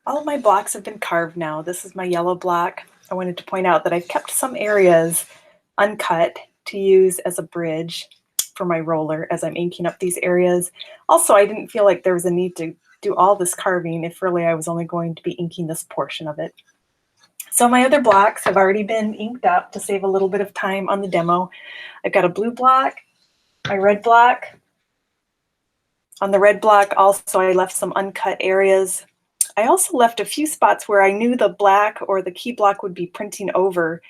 All of my blocks have been carved now. This is my yellow block. I wanted to point out that I've kept some areas uncut to use as a bridge for my roller as I'm inking up these areas. Also, I didn't feel like there was a need to do all this carving if really I was only going to be inking this portion of it. So my other blocks have already been inked up to save a little bit of time on the demo. I've got a blue block, my red block. On the red block also I left some uncut areas. I also left a few spots where I knew the black or the key block would be printing over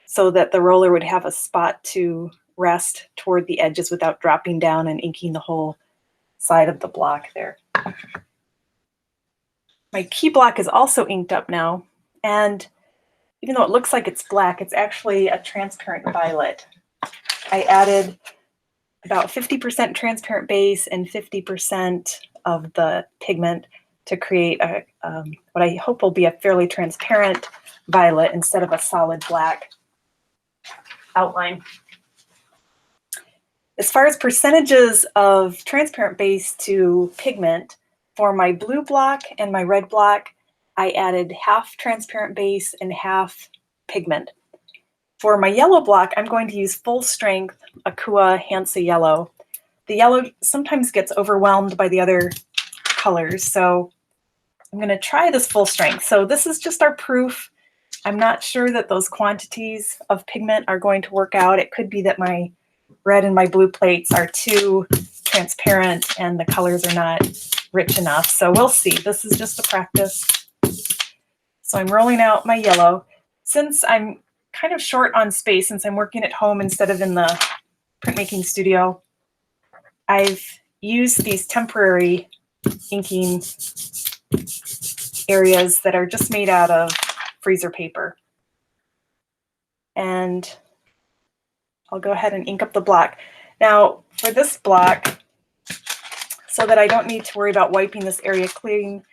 so that the roller would have a spot to rest toward the edges without dropping down and inking the whole side of the block there. My key block is also inked up now, and even though it looks like it's black, it's actually a transparent violet. I added about 50% transparent base and 50% of the pigment to create a, what I hope will be a fairly transparent violet instead of a solid black outline. As far as percentages of transparent base to pigment, for my blue block and my red block, I added half transparent base and half pigment. For my yellow block, I'm going to use full strength Akua Hansa yellow. The yellow sometimes gets overwhelmed by the other colors, so I'm going to try this full strength. So this is just our proof. I'm not sure that those quantities of pigment are going to work out. It could be that my red and my blue plates are too transparent and the colors are not rich enough. So we'll see. This is just a practice. So I'm rolling out my yellow. Since I'm kind of short on space, since I'm working at home instead of in the printmaking studio, I've used these temporary inking areas that are just made out of freezer paper. And I'll go ahead and ink up the block. Now for this block, so that I don't need to worry about wiping this area clean,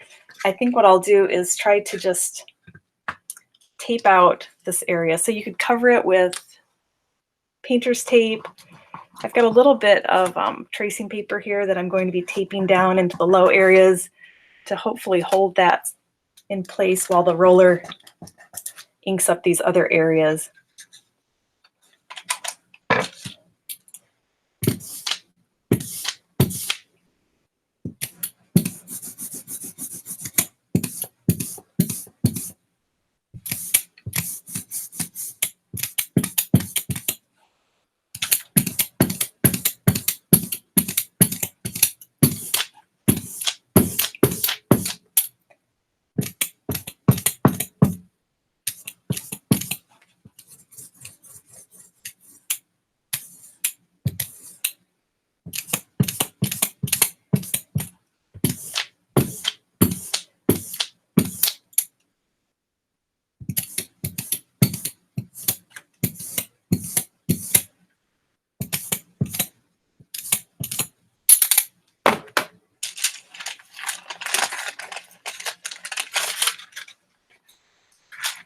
I think what I'll do is try to just tape out this area. So you could cover it with painter's tape. I've got a little bit of tracing paper here that I'm going to be taping down into the low areas to hopefully hold that in place while the roller inks up these other areas.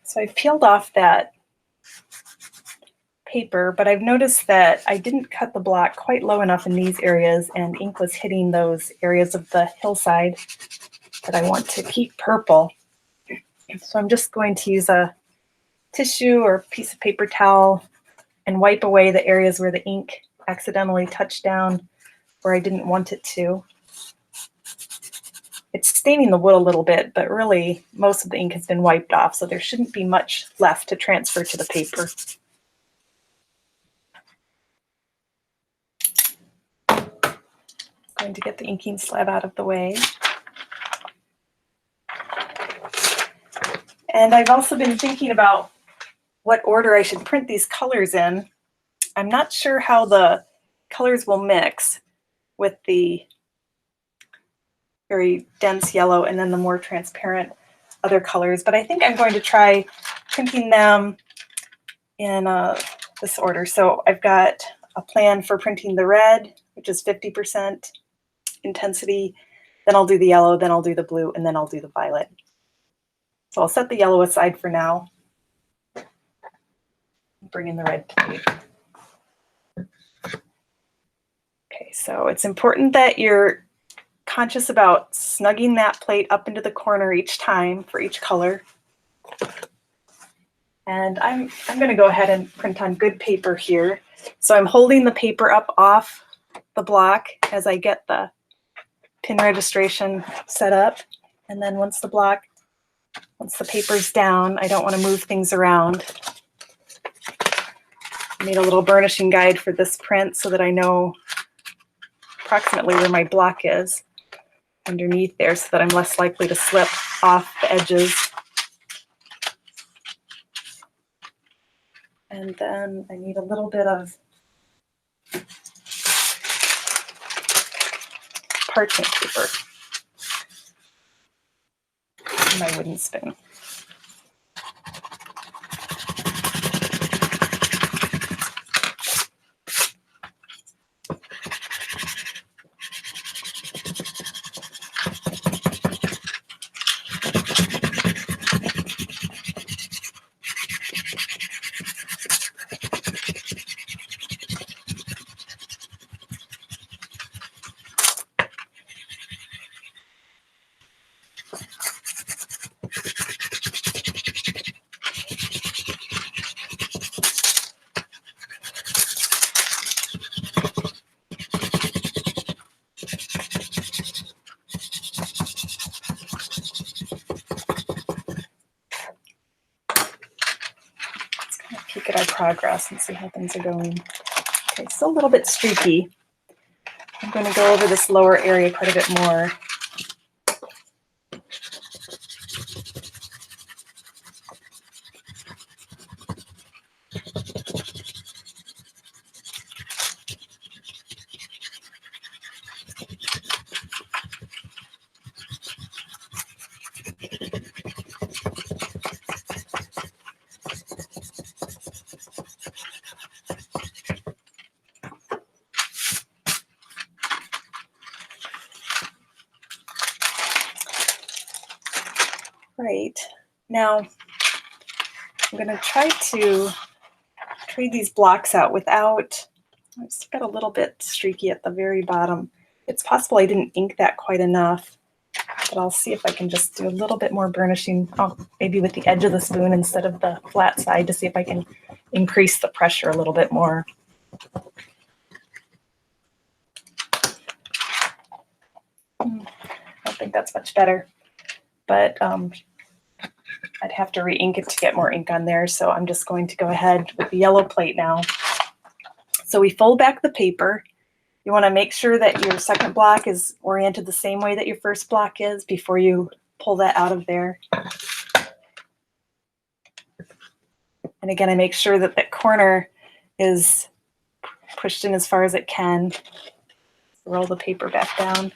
So I've peeled off that paper, but I've noticed that I didn't cut the block quite low enough in these areas, and ink was hitting those areas of the hillside that I want to keep purple. So I'm just going to use a tissue or piece of paper towel and wipe away the areas where the ink accidentally touched down where I didn't want it to. It's staining the wood a little bit, but really most of the ink has been wiped off, so there shouldn't be much left to transfer to the paper. I'm going to get the inking slab out of the way. And I've also been thinking about what order I should print these colors in. I'm not sure how the colors will mix with the very dense yellow and then the more transparent other colors, but I think I'm going to try printing them in this order. So I've got a plan for printing the red, which is 50% intensity, then I'll do the yellow, then I'll do the blue, and then I'll do the violet. So I'll set the yellow aside for now. Bring in the red plate. Okay, so it's important that your conscious about snugging that plate up into the corner each time for each color. And I'm going to go ahead and print on good paper here. So I'm holding the paper up off the block as I get the pin registration set up. And then once the paper's down, I don't want to move things around. I made a little burnishing guide for this print so that I know approximately where my block is underneath there so that I'm less likely to slip off the edges. And then I need a little bit of parchment paper and my wooden spoon. Peek at our progress and see how things are going. Okay, still a little bit streaky. I'm going to go over this lower area quite a bit more. Right, now I'm going to try to trade these blocks out without, I just got a little bit streaky at the very bottom. It's possible I didn't ink that quite enough, but I'll see if I can just do a little bit more burnishing, maybe with the edge of the spoon instead of the flat side, to see if I can increase the pressure a little bit more. I don't think that's much better, but I'd have to re-ink it to get more ink on there, so I'm just going to go ahead with the yellow plate now. So we fold back the paper. You want to make sure that your second block is oriented the same way that your first block is before you pull that out of there. And again, I make sure that that corner is pushed in as far as it can. Roll the paper back down.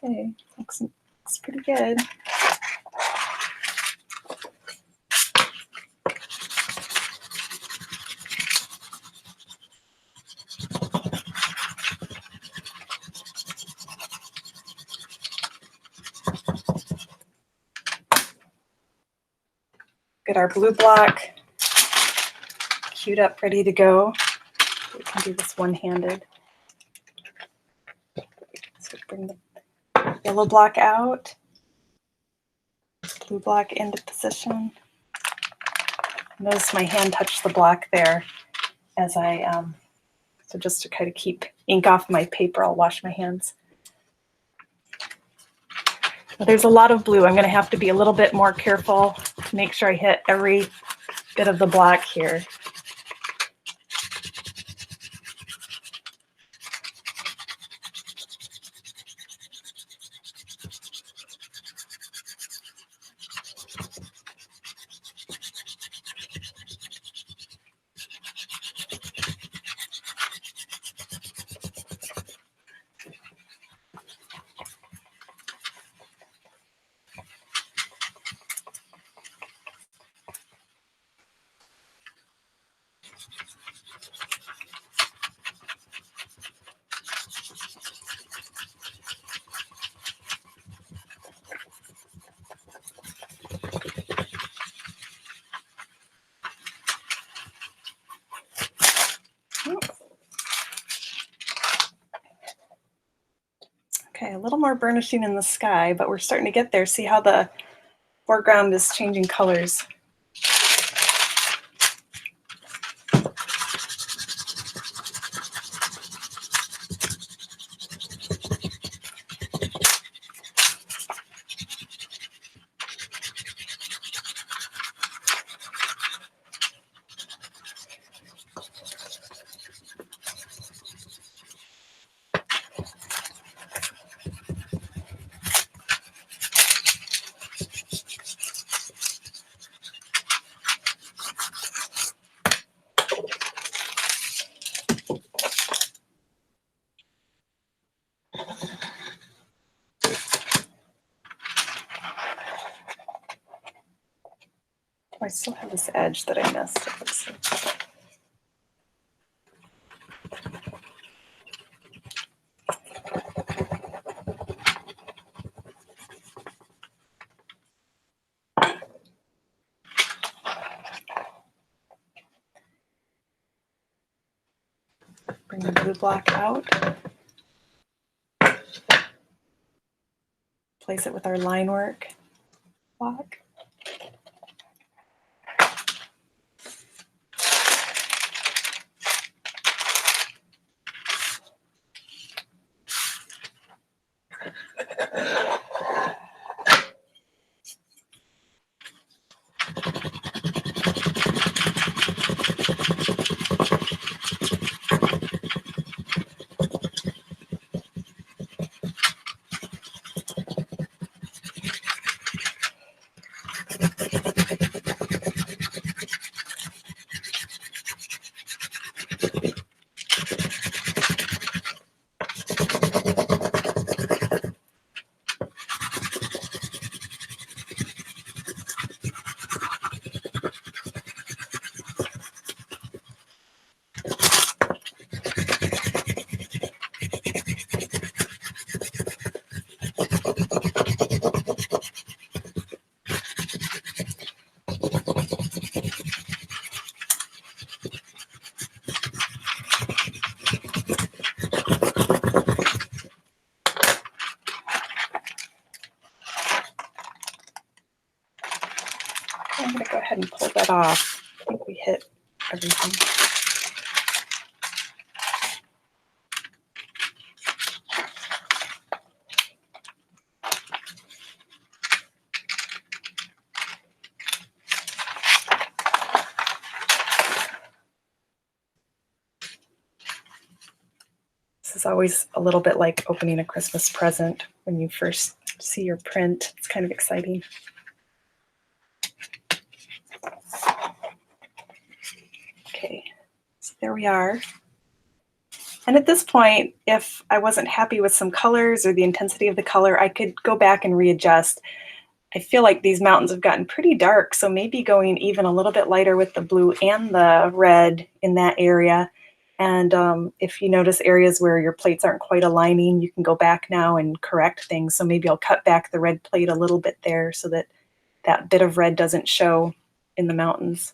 Okay, looks pretty good. Get our blue block queued up, ready to go. We can do this one-handed. So bring the yellow block out, blue block into position. Notice my hand touched the block there as I, so just to kind of keep ink off my paper, I'll wash my hands. There's a lot of blue. I'm going to have to be a little bit more careful to make sure I hit every bit of the black here. Okay, a little more burnishing in the sky, but we're starting to get there. See how the foreground is changing colors. I still have this edge that I missed. Let's see. Bring the blue block out. Place it with our line work block. I'm going to go ahead and pull that off. I think we hit everything. This is always a little bit like opening a Christmas present when you first see your print. It's kind of exciting. Okay, so there we are. And at this point, if I wasn't happy with some colors or the intensity of the color, I could go back and readjust. I feel like these mountains have gotten pretty dark, so maybe going even a little bit lighter with the blue and the red in that area. And if you notice areas where your plates aren't quite aligning, you can go back now and correct things. So maybe I'll cut back the red plate a little bit there so that that bit of red doesn't show in the mountains.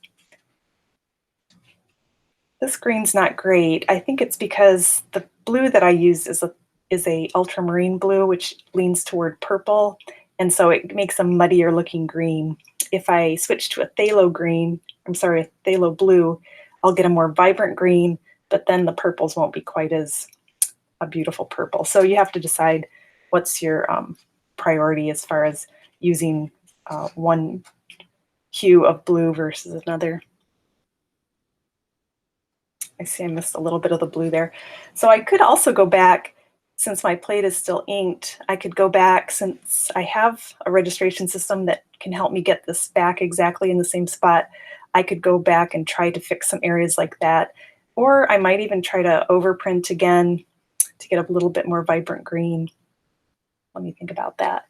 This green's not great. I think it's because the blue that I used is a ultramarine blue, which leans toward purple, and so it makes a muddier looking green. If I switch to a phthalo green, I'm sorry, a phthalo blue, I'll get a more vibrant green, but then the purples won't be quite as a beautiful purple. So you have to decide what's your priority as far as using one hue of blue versus another. I see I missed a little bit of the blue there. So I could also go back, since my plate is still inked, I could go back, since I have a registration system that can help me get this back exactly in the same spot, I could go back and try to fix some areas like that. Or I might even try to overprint again to get a little bit more vibrant green. Let me think about that.